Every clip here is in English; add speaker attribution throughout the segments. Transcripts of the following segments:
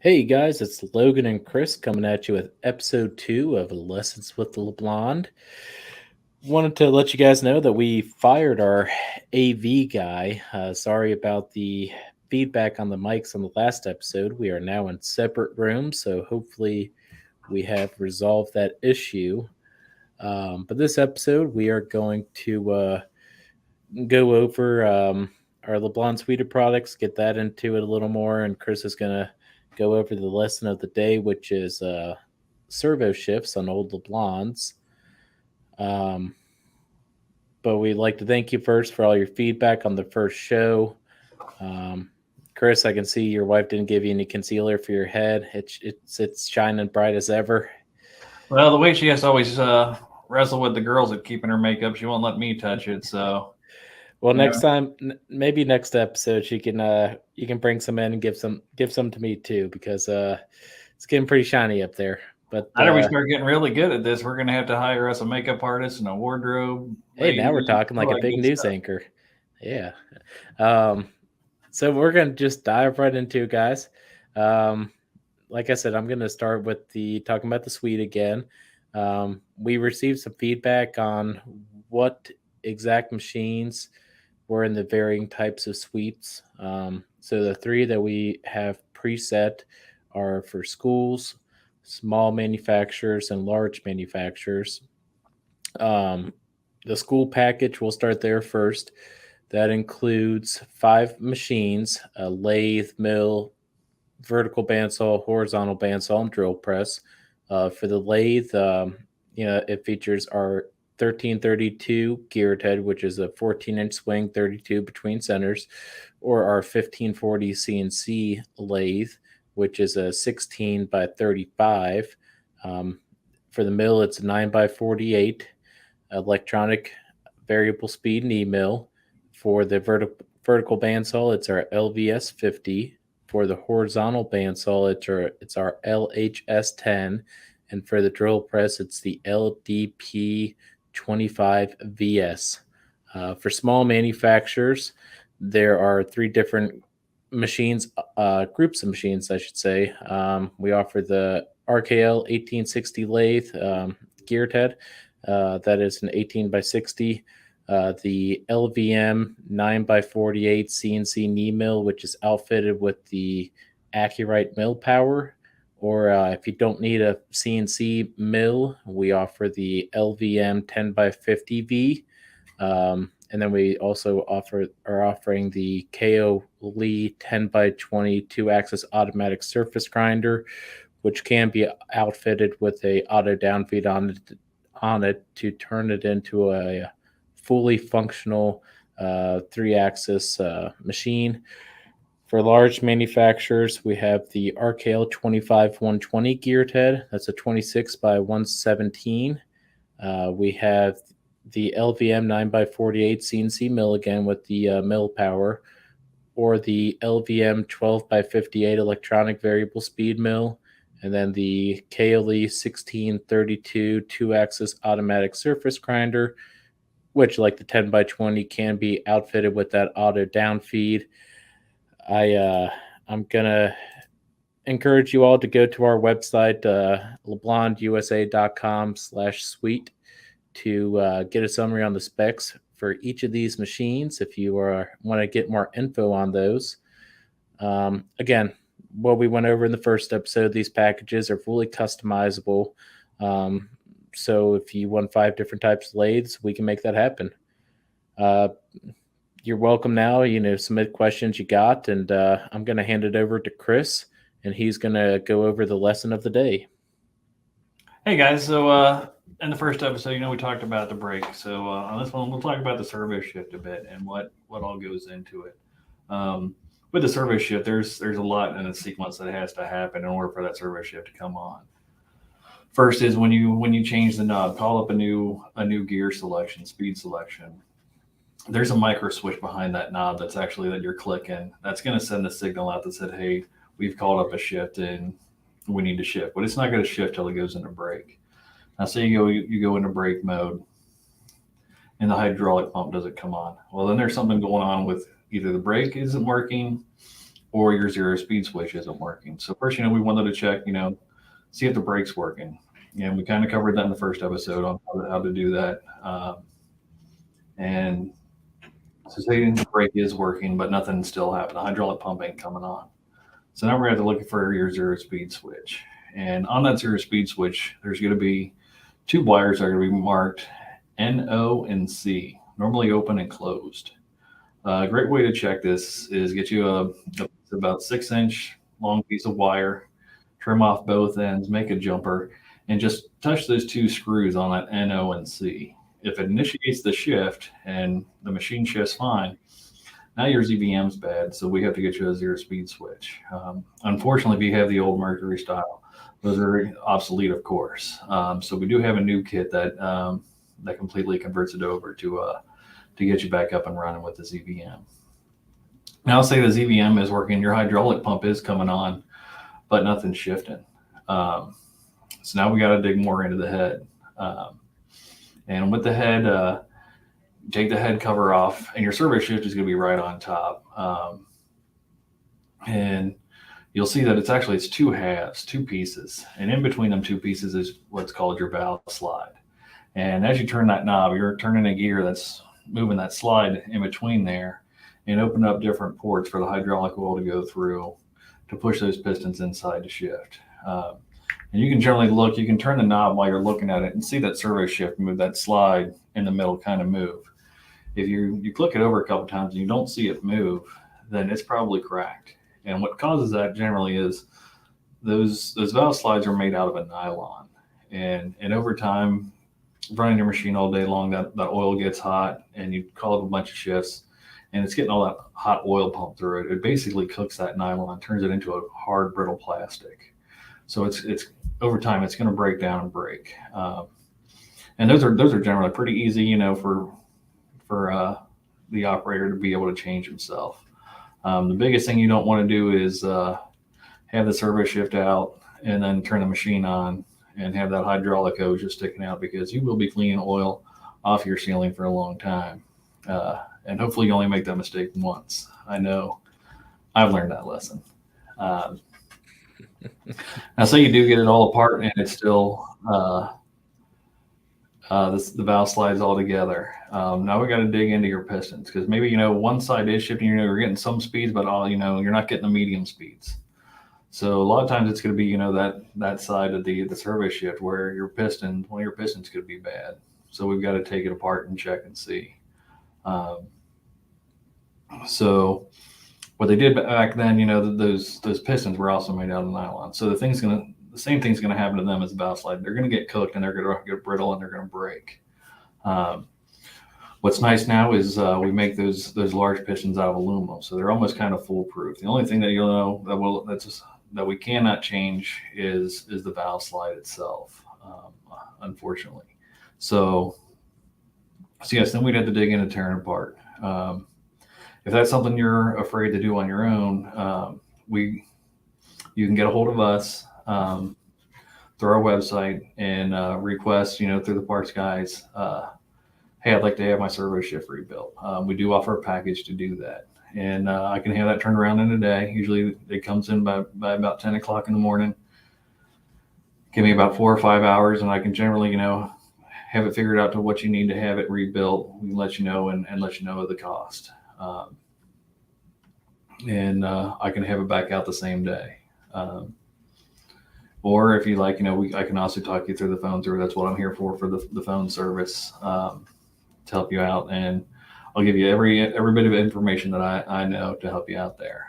Speaker 1: Hey guys, it's Logan and Chris coming at you with episode 2 of Lessons with LeBlond. Wanted to let you guys know that we fired our AV guy. Sorry about the feedback on the mics on the last episode. We are now in separate rooms, so hopefully we have resolved that issue. But this episode, we are going to go over our LeBlond suite of products, get that into it a little more, and Chris is going to go over the lesson of the day, which is servo shifts on old LeBlonds. Um, but we'd like to thank you first for all your feedback on the first show. Um, Chris, I can see your wife didn't give you any concealer for your head. It's shining bright as ever.
Speaker 2: Well, the way she has to always wrestle with the girls at keeping her makeup, she won't let me touch it. So,
Speaker 1: Well,
Speaker 2: you know,
Speaker 1: next time, maybe next episode, she can you can bring some in and give some to me too because it's getting pretty shiny up there. But
Speaker 2: after we start getting really good at this, we're going to have to hire us a makeup artist and a wardrobe
Speaker 1: hey, now we're
Speaker 2: lady,
Speaker 1: talking
Speaker 2: all
Speaker 1: like a
Speaker 2: that
Speaker 1: big
Speaker 2: good
Speaker 1: news
Speaker 2: stuff.
Speaker 1: anchor. Yeah. Um, so we're gonna just dive right into it, guys. Um, like I said, I'm gonna start with the talking about the suite again. We received some feedback on what exact machines were in the varying types of suites. So the three that we have preset are for schools, small manufacturers, and large manufacturers. Um, the school package, we'll start there first. That includes 5 machines: a lathe, mill, vertical bandsaw, horizontal bandsaw, and drill press. For the lathe, it features our 1332 geared head, which is a 14-inch swing, 32 between centers, or our 1540 CNC lathe, which is a 16 by 35. Um, for the mill, it's a 9 by 48 electronic variable speed knee mill. For the vertical bandsaw, it's our LVS 50. For the horizontal bandsaw, it's our LHS 10. And for the drill press, it's the LDP 25 VS. For small manufacturers, there are 3 different machines, groups of machines, I should say. We offer the RKL 1860 lathe geared head. That is an 18 by 60. The LVM 9 by 48 CNC knee mill, which is outfitted with the Accurite mill power. Or if you don't need a CNC mill, we offer the LVM 10 by 50V. And then we also are offering the KO Lee 10 by 20 2-axis automatic surface grinder, which can be outfitted with a auto downfeed on it to turn it into a fully functional 3-axis machine. For large manufacturers, we have the RKL 25 120 geared head. That's a 26 by 117. We have the LVM 9 by 48 CNC mill again with the mill power, or the LVM 12 by 58 electronic variable speed mill, and then the KLE 1632 2-axis automatic surface grinder, which, like the 10 by 20, can be outfitted with that auto down feed. I'm gonna encourage you all to go to our website, leblondusa.com/suite, to get a summary on the specs for each of these machines if you want to get more info on those. Again, what we went over in the first episode, these packages are fully customizable. Um, so if you want 5 different types of lathes, we can make that happen. Uh, you're welcome now. Submit questions you got, and I'm going to hand it over to Chris, and he's going to go over the lesson of the day.
Speaker 2: Hey guys, so in the first episode, we talked about the brake. So on this one, we'll talk about the servo shift a bit and what all goes into it. Um, with the servo shift, there's a lot in a sequence that has to happen in order for that servo shift to come on. First is when you change the knob, call up a new gear selection, speed selection. There's a micro switch behind that knob that you're clicking. That's going to send a signal out that said, "Hey, we've called up a shift and we need to shift." But it's not going to shift till it goes into brake. Now, say you go into brake mode and the hydraulic pump doesn't come on. Well, then there's something going on with either the brake isn't working or your zero speed switch isn't working. So first, we wanted to check, see if the brake's working. And we kind of covered that in the first episode on how to do that. And so say the brake is working, but nothing still happened. The hydraulic pump ain't coming on. So now we're going to look for your zero speed switch. And on that zero speed switch, there's going to be two wires that are going to be marked NO and C, normally open and closed. A great way to check this is get you about 6-inch long piece of wire, trim off both ends, make a jumper, and just touch those two screws on that NO and C. If it initiates the shift and the machine shifts fine, now your ZVM's bad, so we have to get you a zero speed switch. Unfortunately, if you have the old Mercury style, those are obsolete, of course. So we do have a new kit that completely converts it over to get you back up and running with the ZVM. Now, say the ZVM is working, your hydraulic pump is coming on, but nothing's shifting. So now we got to dig more into the head. And with the head, take the head cover off, and your servo shift is going to be right on top. And you'll see that it's two halves, two pieces. And in between them two pieces is what's called your valve slide. And as you turn that knob, you're turning a gear that's moving that slide in between there and open up different ports for the hydraulic oil to go through to push those pistons inside to shift. And you can generally you can turn the knob while you're looking at it and see that servo shift move, that slide in the middle kind of move. If you click it over a couple times and you don't see it move, then it's probably cracked. And what causes that generally is those valve slides are made out of a nylon. And over time, running your machine all day long, that oil gets hot, and you call it a bunch of shifts, and it's getting all that hot oil pumped through it. It basically cooks that nylon, turns it into a hard, brittle plastic. So it's over time, it's going to break down and break. And those are generally pretty easy, for the operator to be able to change himself. The biggest thing you don't want to do is have the servo shift out and then turn the machine on and have that hydraulic hose just sticking out, because you will be cleaning oil off your sealing for a long time. And hopefully you only make that mistake once. I know I've learned that lesson. Now say you do get it all apart and it's still the valve slides all together. Now we got to dig into your pistons, because maybe one side is shifting. You're getting some speeds, but you're not getting the medium speeds. So a lot of times it's going to be that side of the servo shift where one of your pistons could be bad. So we've got to take it apart and check and see. So what they did back then, those pistons were also made out of nylon. So the same thing's going to happen to them as the valve slide. They're going to get cooked and they're going to get brittle and they're going to break. What's nice now is we make those large pistons out of aluminum, so they're almost kind of foolproof. The only thing that you'll know that we cannot change is the valve slide itself, unfortunately. So yes, then we'd have to dig in and tear it apart. If that's something you're afraid to do on your own, you can get a hold of us through our website and request, through the parts guys, hey, I'd like to have my servo shift rebuilt. We do offer a package to do that. And I can have that turned around in a day. Usually it comes in by about 10 o'clock in the morning. Give me about 4 or 5 hours, and I can generally, have it figured out to what you need to have it rebuilt. We can let you know and let you know of the cost. And I can have it back out the same day. Or if you like, I can also talk you through the phone through. That's what I'm here for the phone service, to help you out. And I'll give you every bit of information that I know to help you out there.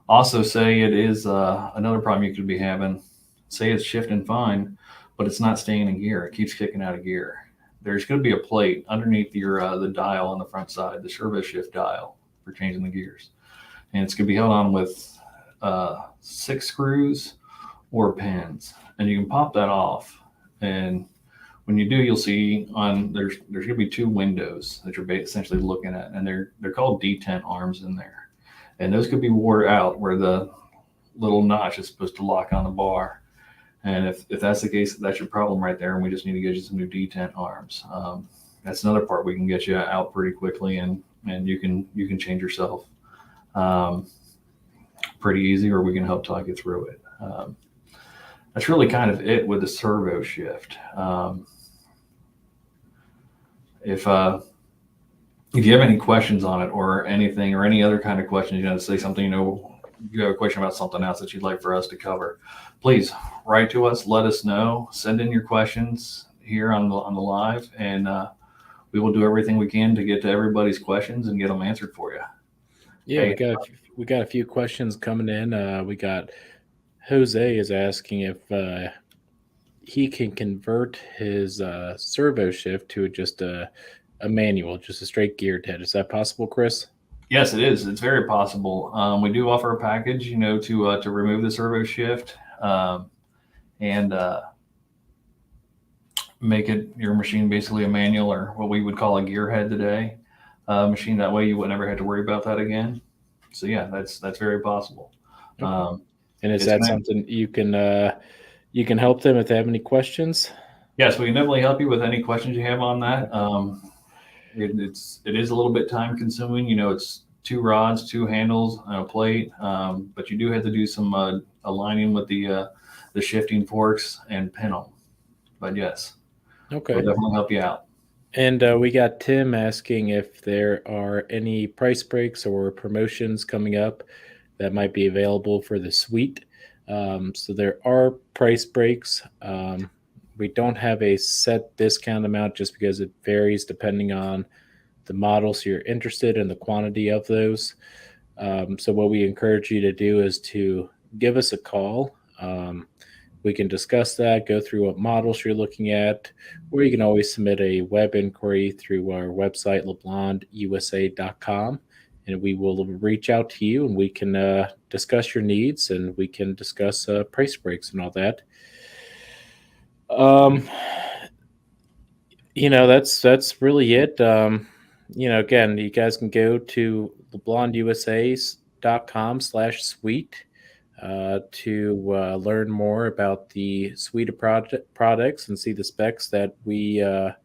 Speaker 2: Also, say it is another problem you could be having. Say it's shifting fine, but it's not staying in gear. It keeps kicking out of gear. There's going to be a plate underneath the dial on the front side, the servo shift dial for changing the gears. And it's going to be held on with 6 screws or pins. And you can pop that off. And when you do, you'll see there's going to be 2 windows that you're essentially looking at. And they're called detent arms in there. And those could be wore out where the little notch is supposed to lock on the bar. And if that's the case, that's your problem right there. And we just need to get you some new detent arms. That's another part we can get you out pretty quickly, and you can change yourself pretty easy, or we can help talk you through it. That's really kind of it with the servo shift. If you have any questions on it or anything or any other kind of questions, say something, you have a question about something else that you'd like for us to cover, please write to us, let us know, send in your questions here on the live, and we will do everything we can to get to everybody's questions and get them answered for you.
Speaker 1: Yeah, hey, we got a few questions coming in. We got Jose is asking if he can convert his servo shift to just a manual, just a straight geared head. Is that possible, Chris?
Speaker 2: Yes, it is. It's very possible. We do offer a package, to remove the servo shift and make your machine basically a manual, or what we would call a gearhead today machine. That way you would never have to worry about that again. So yeah, that's very possible.
Speaker 1: Okay. And is that something you can help them if they have any questions?
Speaker 2: Yes, we can definitely help you with any questions you have on that. It is a little bit time consuming. It's 2 rods, 2 handles, and a plate, but you do have to do some aligning with the shifting forks and pin them. But yes,
Speaker 1: okay,
Speaker 2: we'll definitely help you out.
Speaker 1: And we got Tim asking if there are any price breaks or promotions coming up that might be available for the suite. So there are price breaks. We don't have a set discount amount just because it varies depending on the models you're interested in, the quantity of those. So what we encourage you to do is to give us a call. We can discuss that, go through what models you're looking at, or you can always submit a web inquiry through our website, LeBlondUSA.com, and we will reach out to you and we can discuss your needs and we can discuss price breaks and all that. That's really it. Again, you guys can go to LeBlondUSA.com/suite. To learn more about the suite of products and see the specs that we for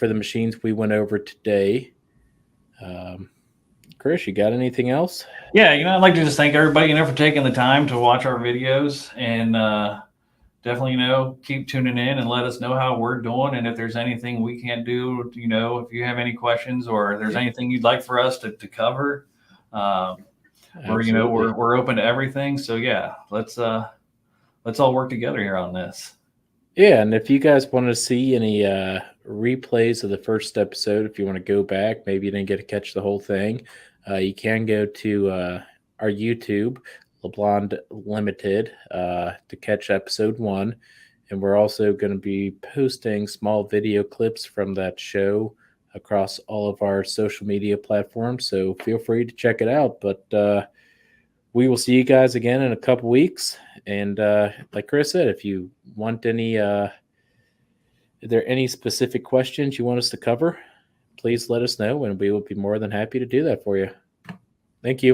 Speaker 1: the machines we went over today. Chris, you got anything else?
Speaker 2: Yeah, I'd like to just thank everybody, for taking the time to watch our videos, and definitely, keep tuning in and let us know how we're doing, and if there's anything we can't do, if you have any questions or if there's anything you'd like for us to cover. We're open to everything. So yeah, let's all work together here on this.
Speaker 1: Yeah, and if you guys want to see any replays of the first episode, if you want to go back, maybe you didn't get to catch the whole thing, you can go to our YouTube, LeBlond Limited, to catch episode 1. And we're also going to be posting small video clips from that show across all of our social media platforms. So feel free to check it out. But we will see you guys again in a couple weeks. And like Chris said, if you want any, are there any specific questions you want us to cover, please let us know, and we will be more than happy to do that for you. Thank you.